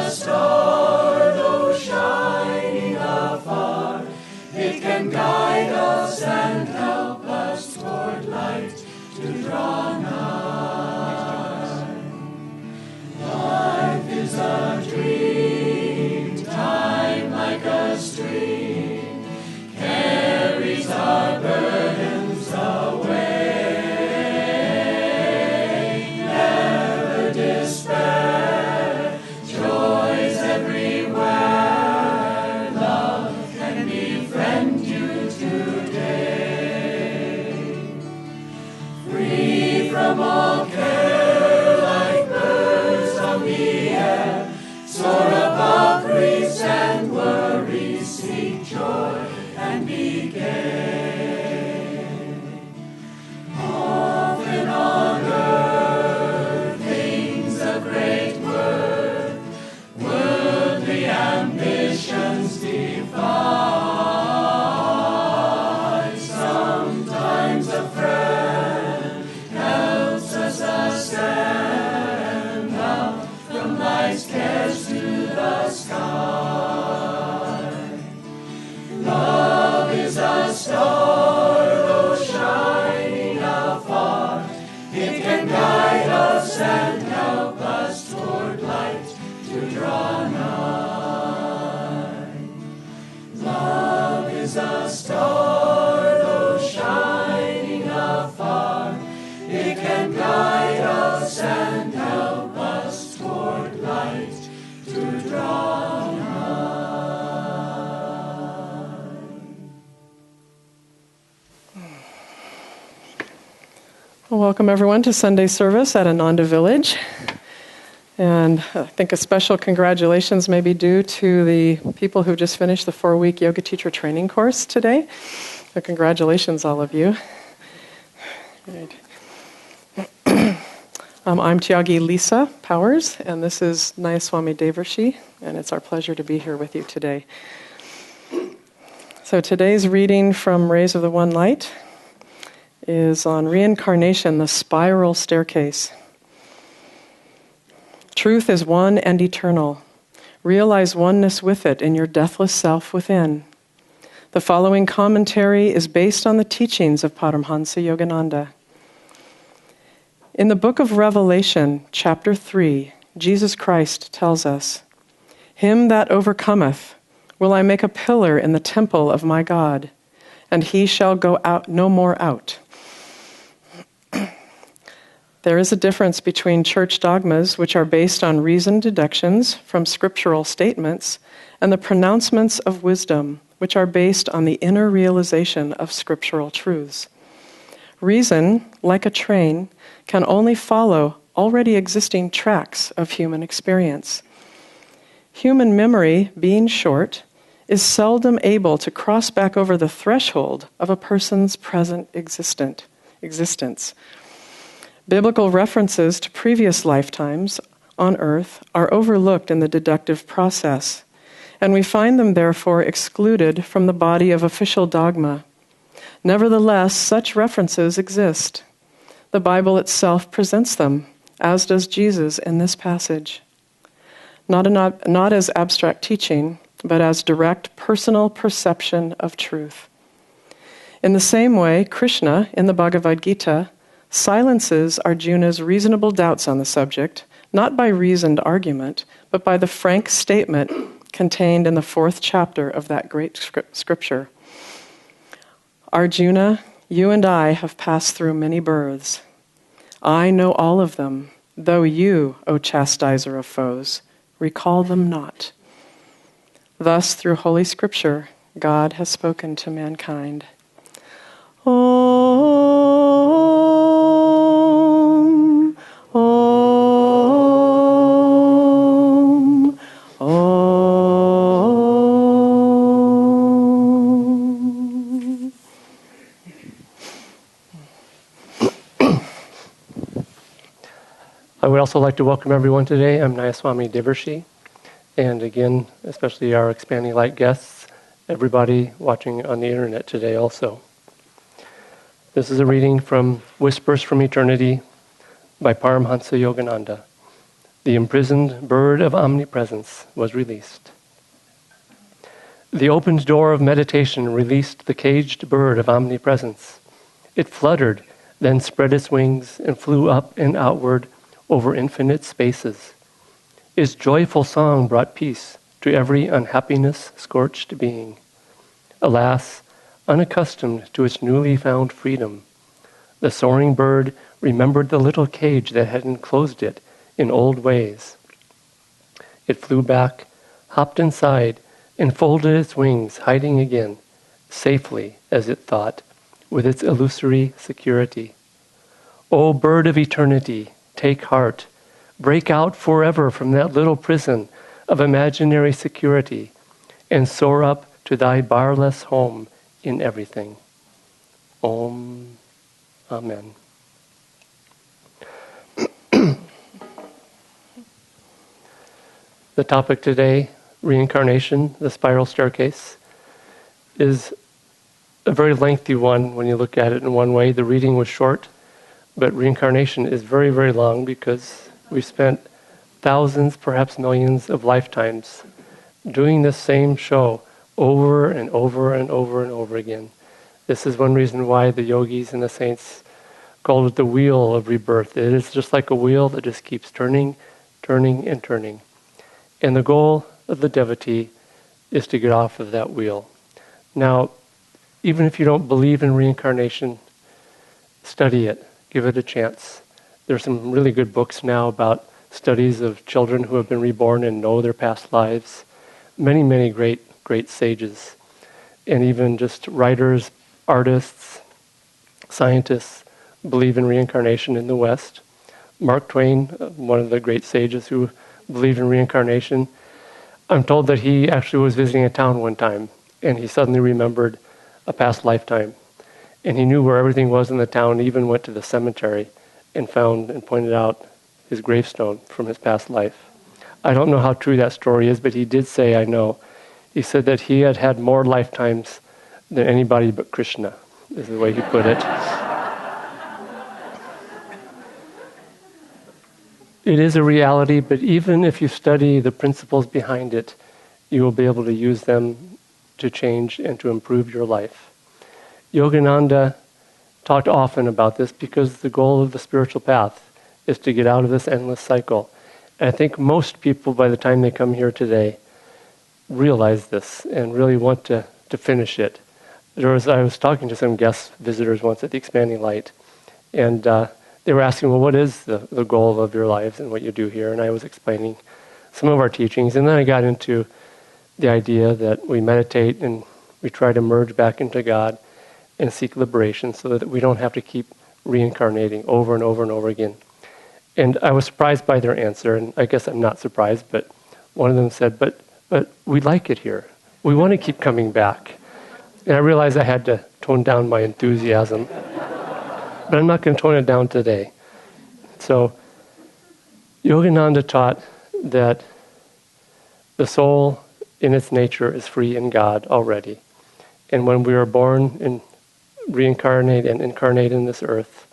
a star, though shining afar. It can guide us and help us toward light to draw nigh. Life is a dream, time like a stream, carries our burdens away. Never despair, joys everywhere. Love can befriend you today. Free from all care, like birds on the air, soar above griefs and worries, seek joy and be gay. Often on earth, things of great worth, worldly ambitions divide. Sometimes a friend helps us ascend up from life's cares to the sky. Love is a star, though shining afar. It can guide us and help us toward light to draw nigh. Love is a star, though shining afar. It can guide us and help us toward light to draw nigh. Well, welcome everyone to Sunday service at Ananda Village. And I think a special congratulations may be due to the people who just finished the 4-week yoga teacher training course today. So congratulations, all of you. Great. I'm Tyagi Lisa Powers, and this is Nayaswami Devarshi, and it's our pleasure to be here with you today. So today's reading from Rays of the One Light is on reincarnation, the spiral staircase. Truth is one and eternal. Realize oneness with it in your deathless self within. The following commentary is based on the teachings of Paramhanasa Yogananda. In the book of Revelation, chapter 3, Jesus Christ tells us, "Him that overcometh will I make a pillar in the temple of my God, and he shall go out no more out." There is a difference between church dogmas, which are based on reasoned deductions from scriptural statements, and the pronouncements of wisdom, which are based on the inner realization of scriptural truths. Reason, like a train, can only follow already existing tracks of human experience. Human memory, being short, is seldom able to cross back over the threshold of a person's present existence. Biblical references to previous lifetimes on earth are overlooked in the deductive process, and we find them therefore excluded from the body of official dogma. Nevertheless, such references exist. The Bible itself presents them, as does Jesus in this passage. Not as abstract teaching, but as direct personal perception of truth. In the same way, Krishna, in the Bhagavad Gita, silences Arjuna's reasonable doubts on the subject, not by reasoned argument, but by the frank statement contained in the 4th chapter of that great scripture. Arjuna, you and I have passed through many births. I know all of them, though you, O chastiser of foes, recall them not. Thus, through Holy Scripture, God has spoken to mankind. Om, Om, Om. I would also like to welcome everyone today. I'm Nayaswami Devarshi. And again, especially our Expanding Light guests, everybody watching on the internet today also. This is a reading from Whispers from Eternity by Paramhanasa Yogananda. The imprisoned bird of omnipresence was released. The opened door of meditation released the caged bird of omnipresence. It fluttered, then spread its wings and flew up and outward over infinite spaces. Its joyful song brought peace to every unhappiness-scorched being. Alas, unaccustomed to its newly found freedom, the soaring bird remembered the little cage that had enclosed it in old ways. It flew back, hopped inside, and folded its wings, hiding again, safely, as it thought, with its illusory security. O bird of eternity, take heart, break out forever from that little prison of imaginary security, and soar up to thy barless home in everything. Om. Amen. The topic today, reincarnation, the spiral staircase, is a very lengthy one when you look at it in one way. The reading was short, but reincarnation is very, very long because we've spent thousands, perhaps millions of lifetimes doing this same show over and over and over and over again. This is one reason why the yogis and the saints called it the wheel of rebirth. It is just like a wheel that just keeps turning, turning, and turning. And the goal of the devotee is to get off of that wheel. Now, even if you don't believe in reincarnation, study it. Give it a chance. There's some really good books now about studies of children who have been reborn and know their past lives. Many, many great sages. And even just writers, artists, scientists believe in reincarnation in the West. Mark Twain, one of the great sages who believed in reincarnation, I'm told that he actually was visiting a town one time and he suddenly remembered a past lifetime. And he knew where everything was in the town, even went to the cemetery and found and pointed out his gravestone from his past life. I don't know how true that story is, but he did say, I know. He said that he had had more lifetimes than anybody but Krishna, is the way he put it. It is a reality, but even if you study the principles behind it, you will be able to use them to change and to improve your life. Yogananda talked often about this because the goal of the spiritual path is to get out of this endless cycle. And I think most people, by the time they come here today, realize this and really want to finish it. I was talking to some guest visitors once at the Expanding Light, and they were asking, well, what is the goal of your lives and what you do here? And I was explaining some of our teachings, and then I got into the idea that we meditate and we try to merge back into God and seek liberation so that we don't have to keep reincarnating over and over and over again. And I was surprised by their answer, and I guess I'm not surprised, but one of them said, but we like it here. We want to keep coming back. And I realized I had to tone down my enthusiasm. But I'm not going to tone it down today. So, Yogananda taught that the soul in its nature is free in God already. And when we are born and reincarnate and incarnate in this earth,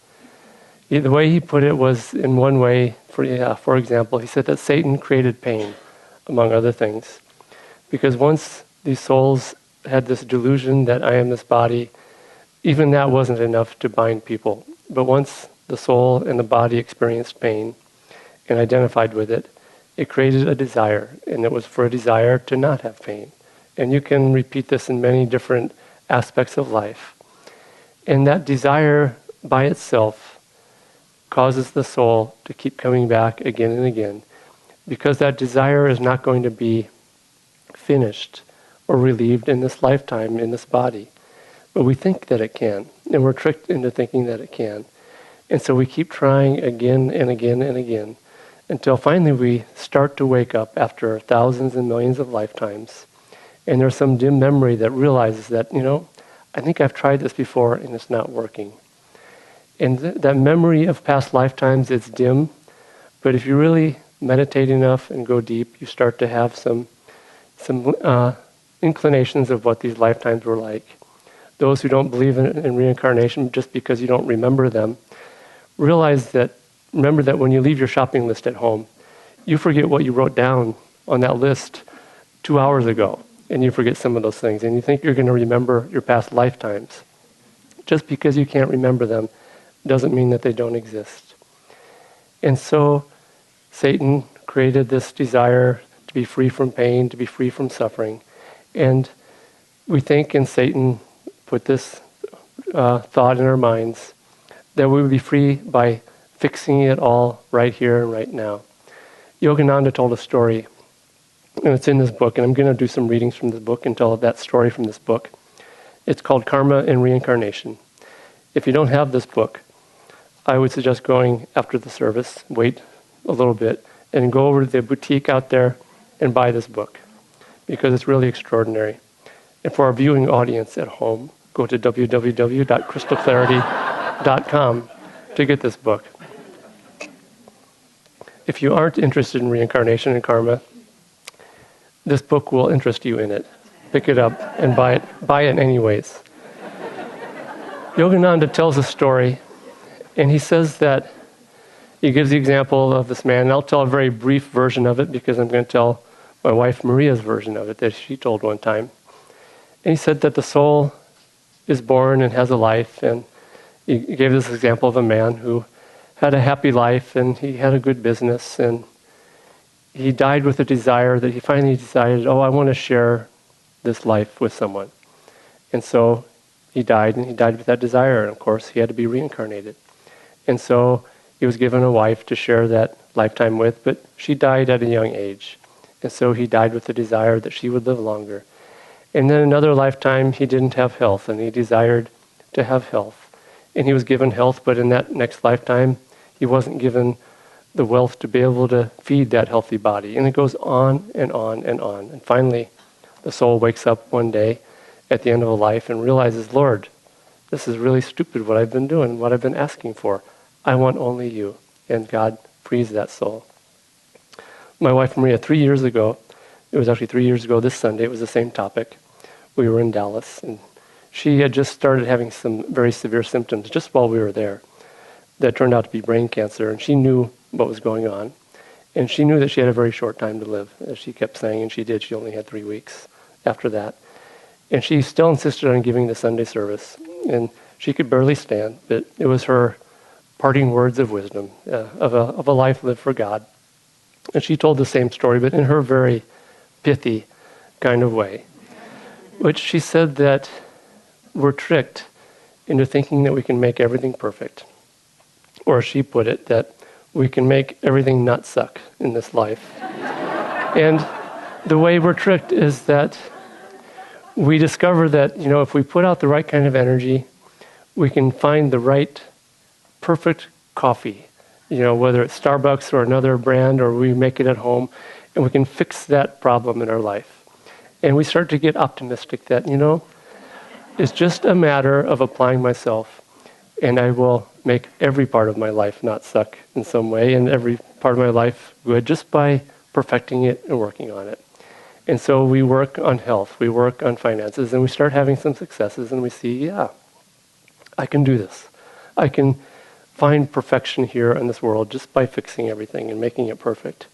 the way he put it was in one way, for example, he said that Satan created pain, among other things. Because once these souls had this delusion that I am this body, even that wasn't enough to bind people. But once the soul and the body experienced pain and identified with it, it created a desire, and it was for a desire to not have pain. And you can repeat this in many different aspects of life. And that desire by itself causes the soul to keep coming back again and again, because that desire is not going to be finished or relieved in this lifetime, in this body. But we think that it can, and we're tricked into thinking that it can. And so we keep trying again and again and again, until finally we start to wake up after thousands and millions of lifetimes. And there's some dim memory that realizes that, I think I've tried this before and it's not working. And that memory of past lifetimes, it's dim, but if you really meditate enough and go deep, you start to have some inclinations of what these lifetimes were like. Those who don't believe in reincarnation just because you don't remember them, remember that when you leave your shopping list at home, you forget what you wrote down on that list 2 hours ago, and you forget some of those things, and you think you're going to remember your past lifetimes. Just because you can't remember them doesn't mean that they don't exist. And so Satan created this desire to be free from pain, to be free from suffering. And we think, and Satan put this thought in our minds, that we would be free by fixing it all right here and right now. Yogananda told a story, and it's in this book, and I'm going to do some readings from this book and tell that story from this book. It's called Karma and Reincarnation. If you don't have this book, I would suggest going after the service, wait a little bit, and go over to the boutique out there and buy this book, because it's really extraordinary. And for our viewing audience at home, go to www.crystalclarity.com to get this book. If you aren't interested in reincarnation and karma, this book will interest you in it. Pick it up and buy it. Buy it anyways. Yogananda tells a story, and he says that he gives the example of this man, and I'll tell a very brief version of it because I'm going to tell my wife Maria's version of it that she told one time. And he said that the soul is born and has a life, and he gave this example of a man who had a happy life and he had a good business, and he died with a desire that he finally decided, I want to share this life with someone. And so he died, and he died with that desire, and of course he had to be reincarnated. And so he was given a wife to share that lifetime with, but she died at a young age. And so he died with the desire that she would live longer. And then another lifetime he didn't have health, and he desired to have health. And he was given health, but in that next lifetime he wasn't given the wealth to be able to feed that healthy body. And it goes on and on and on. And finally, the soul wakes up one day at the end of a life and realizes, Lord, this is really stupid what I've been doing, what I've been asking for. I want only you. And God frees that soul. My wife Maria, 3 years ago, it was actually 3 years ago this Sunday, it was the same topic. We were in Dallas, and she had just started having some very severe symptoms just while we were there that turned out to be brain cancer, and she knew what was going on. And she knew that she had a very short time to live, as she kept saying, and she did. She only had 3 weeks after that. And she still insisted on giving the Sunday service. And she could barely stand, but it was her parting words of wisdom, of a life lived for God. And she told the same story, but in her very pithy kind of way, which she said that we're tricked into thinking that we can make everything perfect. Or as she put it, that we can make everything not suck in this life. And the way we're tricked is that we discover that, if we put out the right kind of energy, we can find the right, perfect coffee, whether it's Starbucks or another brand, or we make it at home, and we can fix that problem in our life. And we start to get optimistic that, it's just a matter of applying myself, and I will make every part of my life not suck in some way, and every part of my life good, just by perfecting it and working on it. And so we work on health, we work on finances, and we start having some successes, and we see, I can do this. I can find perfection here in this world just by fixing everything and making it perfect.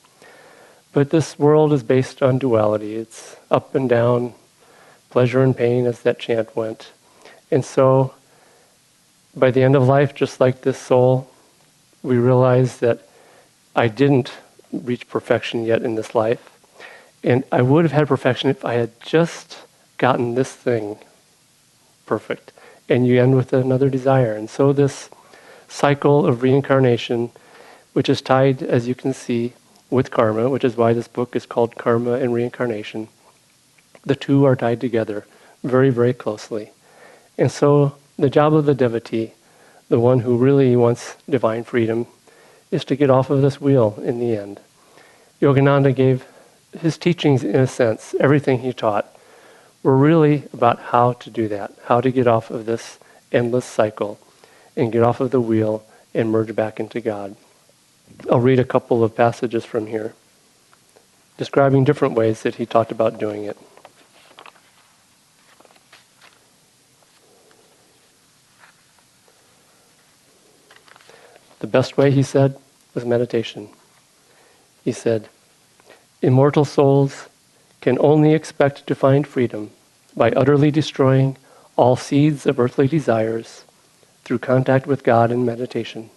But this world is based on duality. It's up and down, pleasure and pain, as that chant went. And so by the end of life, just like this soul, we realize that I didn't reach perfection yet in this life. And I would have had perfection if I had just gotten this thing perfect. And you end with another desire. And so this cycle of reincarnation, which is tied, as you can see, with karma, which is why this book is called Karma and Reincarnation. The two are tied together very, very closely. And so the job of the devotee, the one who really wants divine freedom, is to get off of this wheel in the end. Yogananda gave his teachings, in a sense, everything he taught, were really about how to do that, how to get off of this endless cycle and get off of the wheel and merge back into God. I'll read a couple of passages from here, describing different ways that he talked about doing it. The best way, he said, was meditation. He said, "Immortal souls can only expect to find freedom by utterly destroying all seeds of earthly desires through contact with God and meditation.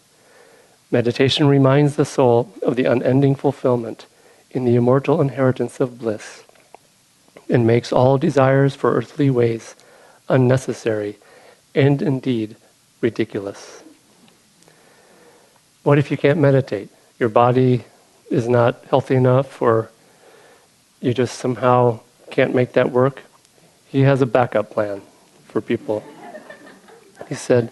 Meditation reminds the soul of the unending fulfillment in the immortal inheritance of bliss and makes all desires for earthly ways unnecessary and indeed ridiculous." What if you can't meditate? Your body is not healthy enough, or you just somehow can't make that work? He has a backup plan for people. He said,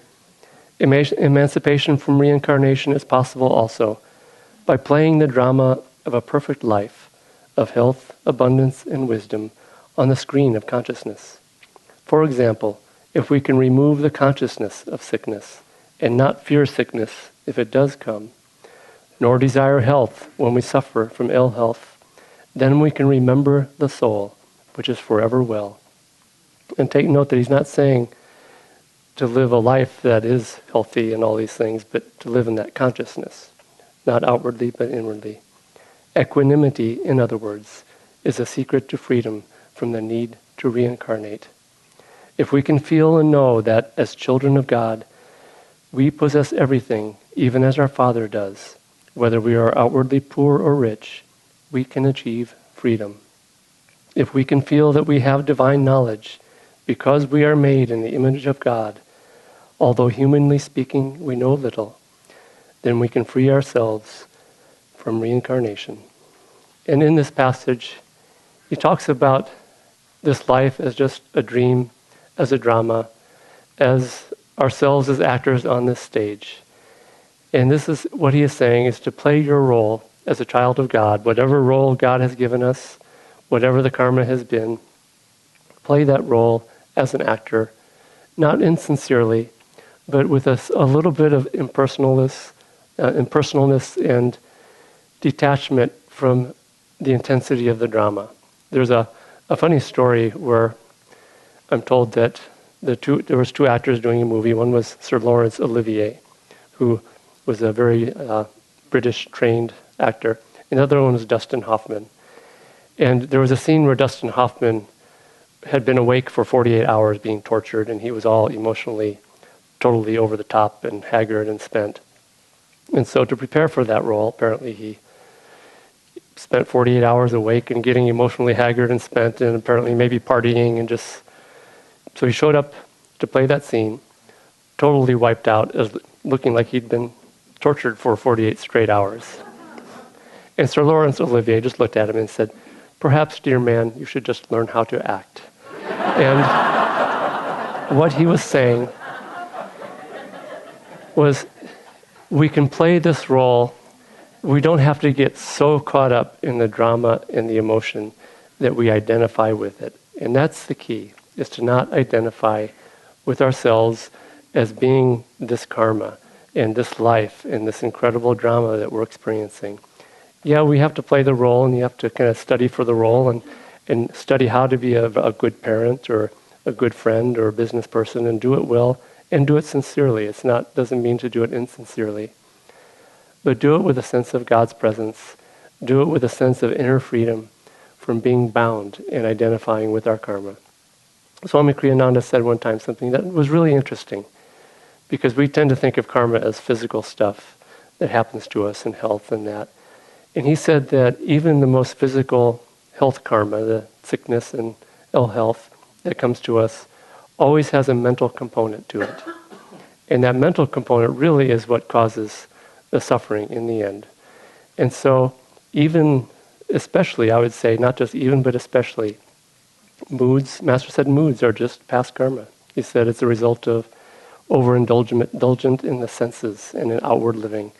"Emancipation from reincarnation is possible also by playing the drama of a perfect life of health, abundance, and wisdom on the screen of consciousness. For example, if we can remove the consciousness of sickness and not fear sickness if it does come, nor desire health when we suffer from ill health, then we can remember the soul, which is forever well." And take note that he's not saying to live a life that is healthy and all these things, but to live in that consciousness, not outwardly but inwardly. Equanimity, in other words, is a secret to freedom from the need to reincarnate. If we can feel and know that as children of God, we possess everything, even as our Father does, whether we are outwardly poor or rich, we can achieve freedom. If we can feel that we have divine knowledge, because we are made in the image of God, although humanly speaking we know little, then we can free ourselves from reincarnation. And in this passage, he talks about this life as just a dream, as a drama, as ourselves as actors on this stage. And this is what he is saying, is to play your role as a child of God, whatever role God has given us, whatever the karma has been, play that role as an actor, not insincerely, but with a little bit of impersonalness and detachment from the intensity of the drama. There's a funny story where I'm told that there was two actors doing a movie. One was Sir Laurence Olivier, who was a very British trained actor. And the other one was Dustin Hoffman. And there was a scene where Dustin Hoffman had been awake for 48 hours being tortured, and he was all emotionally totally over the top and haggard and spent. And so to prepare for that role, apparently he spent 48 hours awake and getting emotionally haggard and spent, and apparently maybe partying and just... So he showed up to play that scene, totally wiped out, as looking like he'd been tortured for 48 straight hours. And Sir Laurence Olivier just looked at him and said, "Perhaps, dear man, you should just learn how to act." And what he was saying was, we can play this role. We don't have to get so caught up in the drama and the emotion that we identify with it. And that's the key, is to not identify with ourselves as being this karma and this life and this incredible drama that we're experiencing. Yeah, we have to play the role, and you have to kind of study for the role and study how to be a good parent or a good friend or a business person, and do it well and do it sincerely. It's not, doesn't mean to do it insincerely. But do it with a sense of God's presence. Do it with a sense of inner freedom from being bound and identifying with our karma. Swami Kriyananda said one time something that was really interesting, because we tend to think of karma as physical stuff that happens to us in health and that. And he said that even the most physical health karma, the sickness and ill health that comes to us, always has a mental component to it. And that mental component really is what causes the suffering in the end. And so even, especially, I would say, not just even, but especially, moods, Master said moods are just past karma. He said it's a result of overindulgent in the senses and in outward living.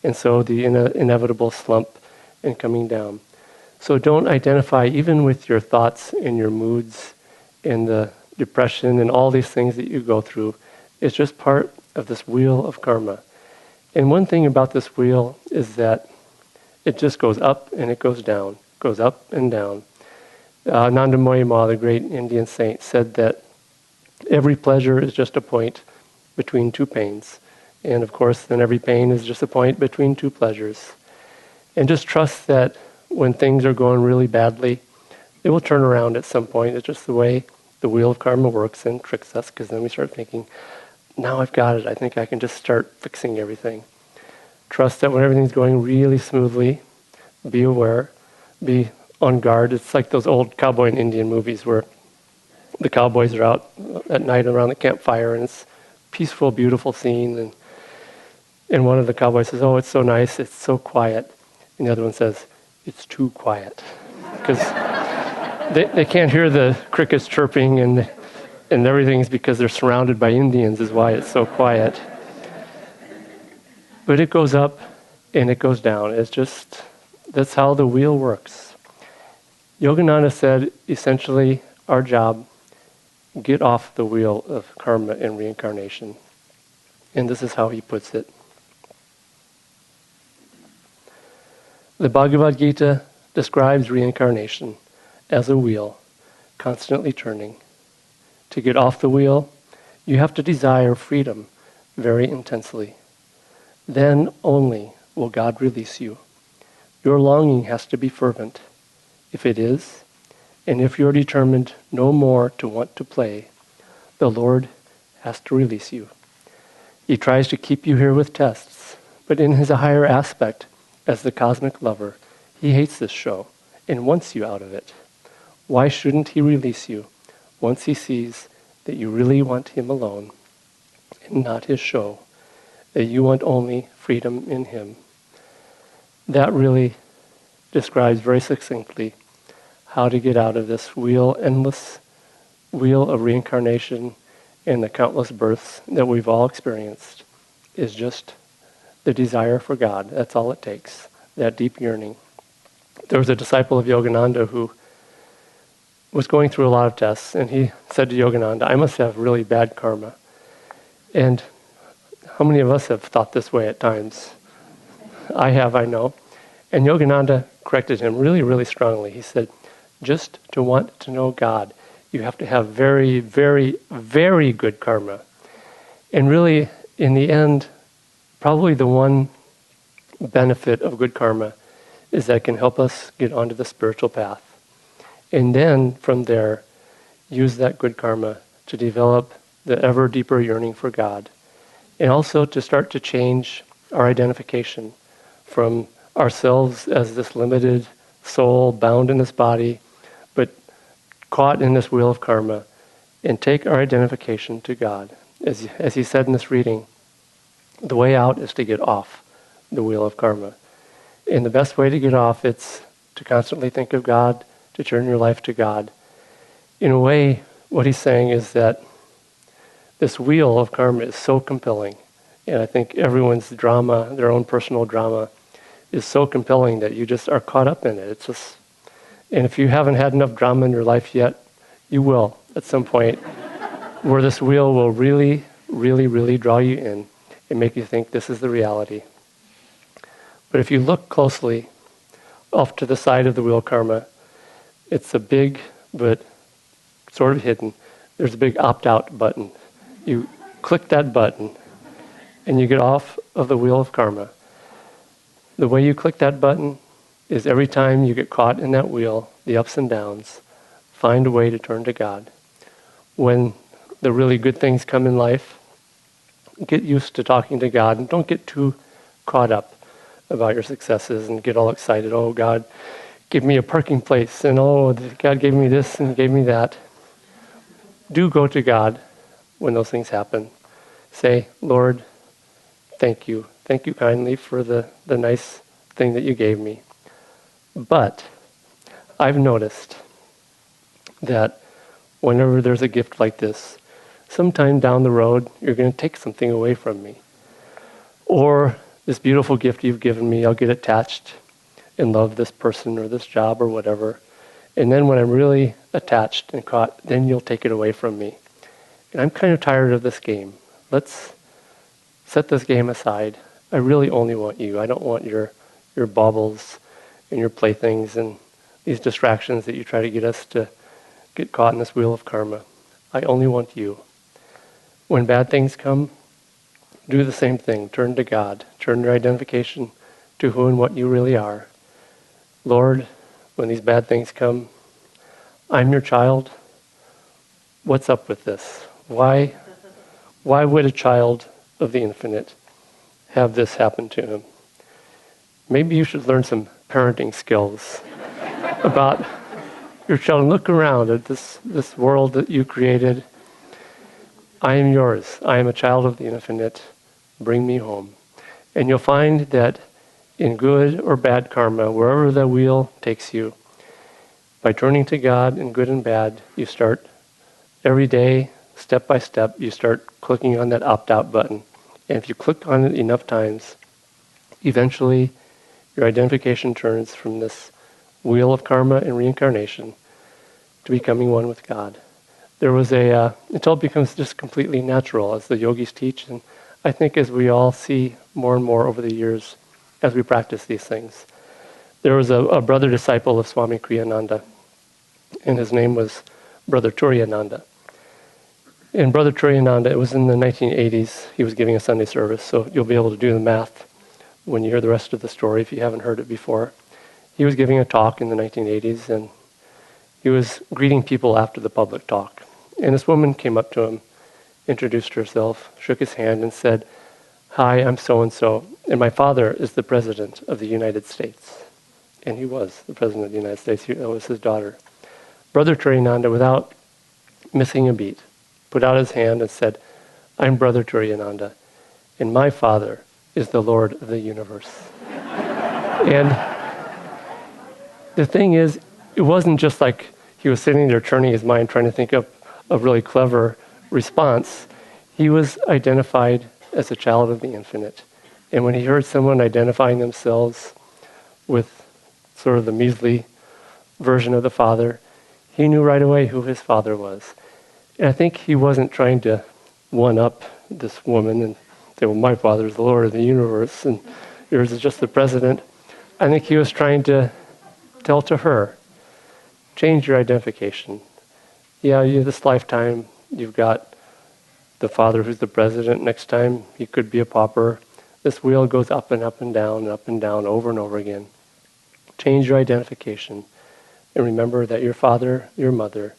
And so the inevitable slump and coming down. So don't identify even with your thoughts and your moods and the depression and all these things that you go through. It's just part of this wheel of karma. And one thing about this wheel is that it just goes up and it goes down, goes up and down. Nanda Moyima, the great Indian saint, said that every pleasure is just a point between two pains. And of course, then every pain is just a point between two pleasures. And just trust that when things are going really badly, it will turn around at some point. It's just the way the wheel of karma works and tricks us, because then we start thinking, now I've got it. I think I can just start fixing everything. Trust that when everything's going really smoothly, be aware, be on guard. It's like those old cowboy and Indian movies where the cowboys are out at night around the campfire, and it's a peaceful, beautiful scene. And one of the cowboys says, "Oh, it's so nice, it's so quiet." And the other one says, "It's too quiet." Because they can't hear the crickets chirping and everything's because they're surrounded by Indians is why it's so quiet. But it goes up and it goes down. It's just, that's how the wheel works. Yogananda said, essentially, our job, get off the wheel of karma and reincarnation. And this is how he puts it. The Bhagavad Gita describes reincarnation as a wheel, constantly turning. To get off the wheel, you have to desire freedom very intensely. Then only will God release you. Your longing has to be fervent. If it is, and if you're determined no more to want to play, the Lord has to release you. He tries to keep you here with tests, but in his higher aspect, as the cosmic lover, he hates this show and wants you out of it. Why shouldn't he release you once he sees that you really want him alone and not his show, that you want only freedom in him? That really describes very succinctly how to get out of this endless wheel of reincarnation and the countless births that we've all experienced, is just the desire for God. That's all it takes, that deep yearning. There was a disciple of Yogananda who was going through a lot of tests, and he said to Yogananda, "I must have really bad karma." And how many of us have thought this way at times? I have, I know. And Yogananda corrected him really, really strongly. He said, just to want to know God, you have to have very, very, very good karma. And really, in the end, probably the one benefit of good karma is that it can help us get onto the spiritual path. And then, from there, use that good karma to develop the ever deeper yearning for God. And also to start to change our identification from ourselves as this limited soul bound in this body, but caught in this wheel of karma, and take our identification to God. As he said in this reading, the way out is to get off the wheel of karma. And the best way to get off, it's to constantly think of God, to turn your life to God. In a way, what he's saying is that this wheel of karma is so compelling. And I think everyone's drama, their own personal drama, is so compelling that you just are caught up in it. It's just, and if you haven't had enough drama in your life yet, you will at some point, where this wheel will really, really, really draw you in and make you think this is the reality. But if you look closely off to the side of the wheel karma, it's a big, but sort of hidden, there's a big opt-out button. You click that button and you get off of the wheel of karma. The way you click that button is every time you get caught in that wheel, the ups and downs, find a way to turn to God. When the really good things come in life, get used to talking to God and don't get too caught up about your successes and get all excited. Oh, God gave me a parking place, and oh, God gave me this and gave me that. Do go to God when those things happen. Say, Lord, thank you. Thank you kindly for the nice thing that you gave me. But I've noticed that whenever there's a gift like this, sometime down the road, you're going to take something away from me. Or this beautiful gift you've given me, I'll get attached and love this person or this job or whatever. And then when I'm really attached and caught, then you'll take it away from me. And I'm kind of tired of this game. Let's set this game aside. I really only want you. I don't want your baubles and your playthings and these distractions that you try to get us to get caught in this wheel of karma. I only want you. When bad things come, do the same thing. Turn to God. Turn your identification to who and what you really are. Lord, when these bad things come, I'm your child. What's up with this? Why would a child of the infinite have this happen to him? Maybe you should learn some parenting skills about your child and look around at this world that you created. I am yours. I am a child of the infinite. Bring me home. And you'll find that in good or bad karma, wherever the wheel takes you, by turning to God in good and bad, you start every day, step by step, you start clicking on that opt-out button. And if you click on it enough times, eventually your identification turns from this wheel of karma and reincarnation to becoming one with God. There was it all becomes just completely natural as the yogis teach, and I think as we all see more and more over the years as we practice these things. There was a brother disciple of Swami Kriyananda, and his name was Brother Turiyananda. And Brother Turiyananda, it was in the 1980s, he was giving a Sunday service, so you'll be able to do the math when you hear the rest of the story if you haven't heard it before. He was giving a talk in the 1980s, and he was greeting people after the public talk. And this woman came up to him, introduced herself, shook his hand, and said, "Hi, I'm so-and-so, and my father is the President of the United States." And he was the President of the United States. That was his daughter. Brother Turiyananda, without missing a beat, put out his hand and said, "I'm Brother Turiyananda, and my father is the Lord of the universe." And the thing is, it wasn't just like he was sitting there turning his mind trying to think of a really clever response. He was identified as a child of the infinite. And when he heard someone identifying themselves with sort of the measly version of the father, he knew right away who his father was. And I think he wasn't trying to one-up this woman and say, well, my father is the Lord of the universe and yours is just the president. I think he was trying to tell to her, change your identification. Yeah, this lifetime, you've got the father who's the president. Next time, he could be a pauper. This wheel goes up and up and down over and over again. Change your identification. And remember that your father, your mother,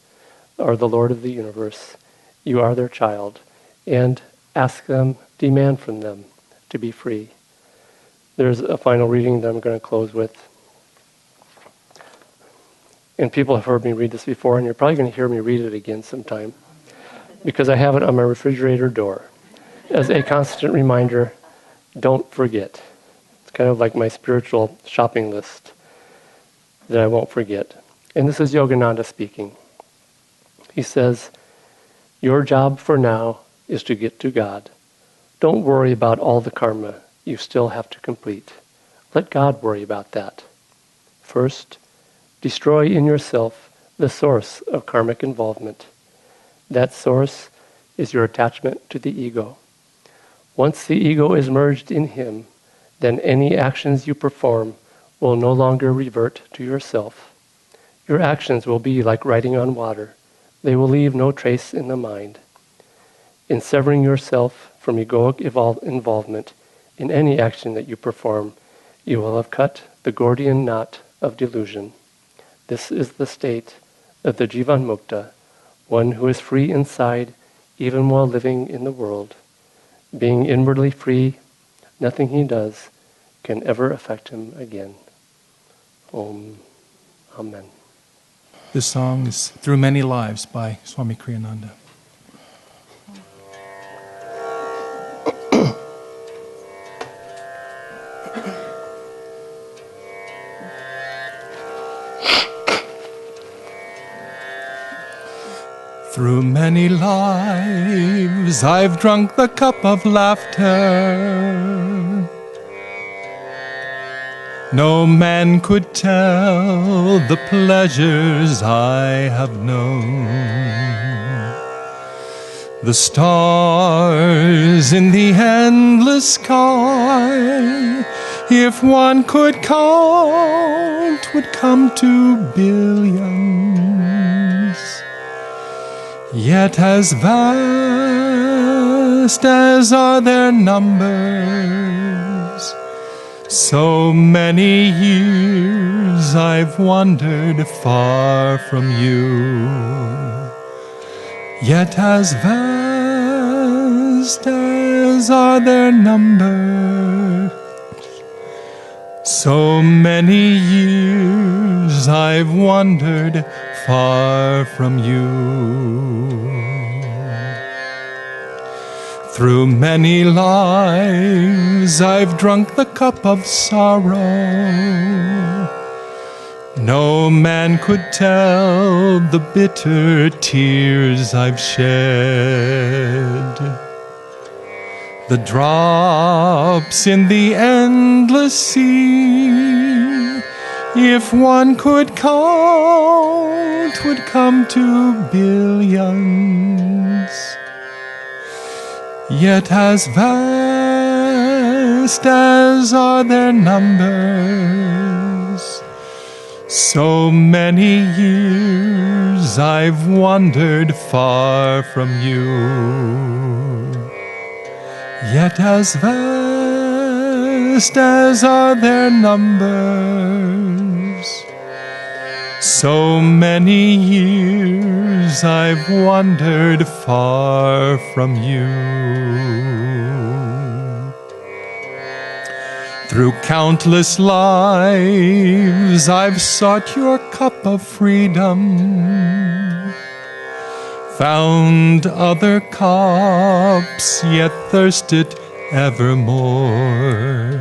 are the Lord of the universe. You are their child. And ask them, demand from them to be free. There's a final reading that I'm going to close with. And people have heard me read this before, and you're probably going to hear me read it again sometime, because I have it on my refrigerator door as a constant reminder, don't forget. It's kind of like my spiritual shopping list that I won't forget. And this is Yogananda speaking. He says, your job for now is to get to God. Don't worry about all the karma you still have to complete. Let God worry about that. First, destroy in yourself the source of karmic involvement. That source is your attachment to the ego. Once the ego is merged in him, then any actions you perform will no longer revert to yourself. Your actions will be like writing on water. They will leave no trace in the mind. In severing yourself from egoic involvement in any action that you perform, you will have cut the Gordian knot of delusion. This is the state of the Jivan Mukta, one who is free inside even while living in the world. Being inwardly free, nothing he does can ever affect him again. Om. Amen. This song is Through Many Lives by Swami Kriyananda. Through many lives I've drunk the cup of laughter. No man could tell the pleasures I have known. The stars in the endless sky, if one could count, would come to billions. Yet as vast as are their numbers, So many years I've wandered far from you, yet as vast as are their numbers, so many years I've wandered far from you. Through many lives I've drunk the cup of sorrow. No man could tell the bitter tears I've shed. The drops in the endless sea, if one could count, would come to billions. Yet as vast as are their numbers, so many years I've wandered far from you. Yet as vast as are their numbers, so many years I've wandered far from you. Through countless lives I've sought your cup of freedom, found other cups, yet thirsted evermore.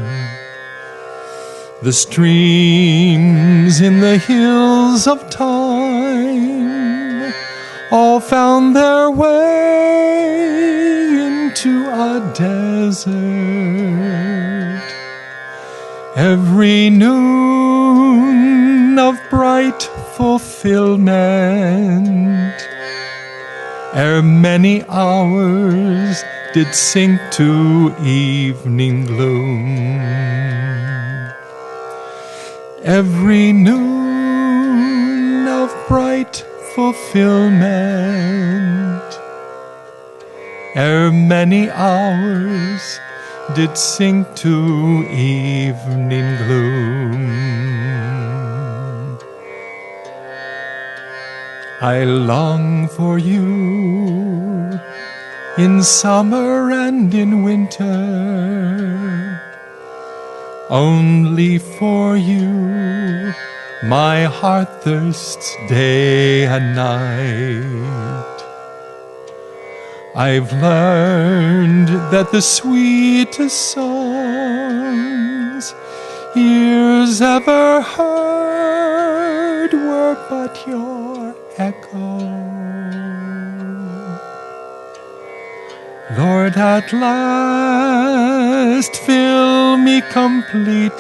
The streams in the hills of time all found their way into a desert. Every noon of bright fulfillment, ere many hours did sink to evening gloom. Every noon of bright fulfillment, ere many hours did sink to evening gloom. I long for you in summer and in winter. Only for you my heart thirsts day and night. I've learned that the sweetest songs ears ever heard were but your echo. Lord, at last fill me completely,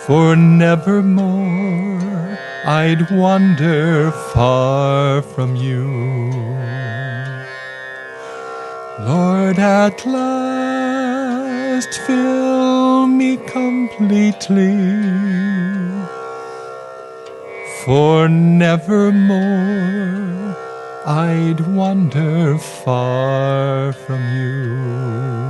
for nevermore I'd wander far from you. Lord, at last fill me completely, for nevermore I'd wander far from you.